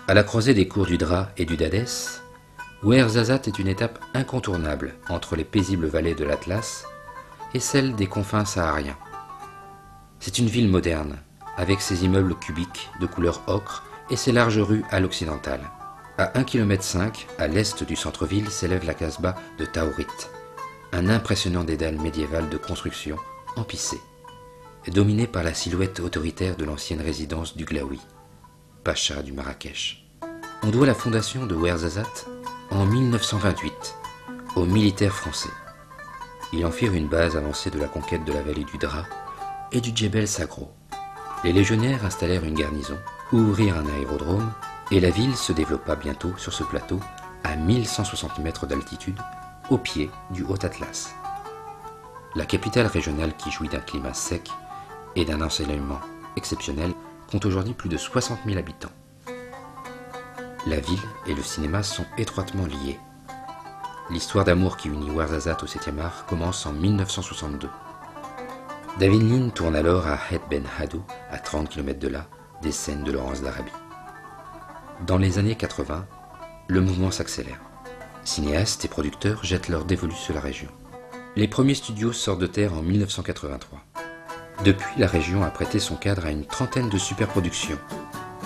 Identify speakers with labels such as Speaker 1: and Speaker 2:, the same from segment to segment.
Speaker 1: À la croisée des cours du Dra et du Dadès, Ouarzazate est une étape incontournable entre les paisibles vallées de l'Atlas et celles des confins sahariens. C'est une ville moderne, avec ses immeubles cubiques de couleur ocre et ses larges rues à l'occidentale. À 1,5 km à l'est du centre-ville s'élève la casbah de Taourit, un impressionnant dédale médiéval de construction empissée, dominé par la silhouette autoritaire de l'ancienne résidence du Glaoui, pacha du Marrakech. On doit la fondation de Ouarzazate en 1928 aux militaires français. Ils en firent une base avancée de la conquête de la vallée du Dra et du Djebel Sagro. Les légionnaires installèrent une garnison, ouvrirent un aérodrome, et la ville se développa bientôt sur ce plateau à 1160 mètres d'altitude, au pied du Haut-Atlas. La capitale régionale qui jouit d'un climat sec et d'un ensoleillement exceptionnel compte aujourd'hui plus de 60 000 habitants. La ville et le cinéma sont étroitement liés. L'histoire d'amour qui unit Ouarzazate au 7e art commence en 1962. David Lean tourne alors à Het Ben Haddou, à 30 km de là, des scènes de Laurence d'Arabie. Dans les années 80, le mouvement s'accélère. Cinéastes et producteurs jettent leur dévolu sur la région. Les premiers studios sortent de terre en 1983. Depuis, la région a prêté son cadre à une trentaine de superproductions,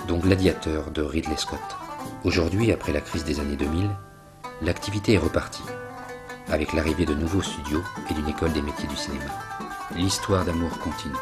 Speaker 1: dont Gladiator de Ridley Scott. Aujourd'hui, après la crise des années 2000, l'activité est repartie, avec l'arrivée de nouveaux studios et d'une école des métiers du cinéma. L'histoire d'amour continue.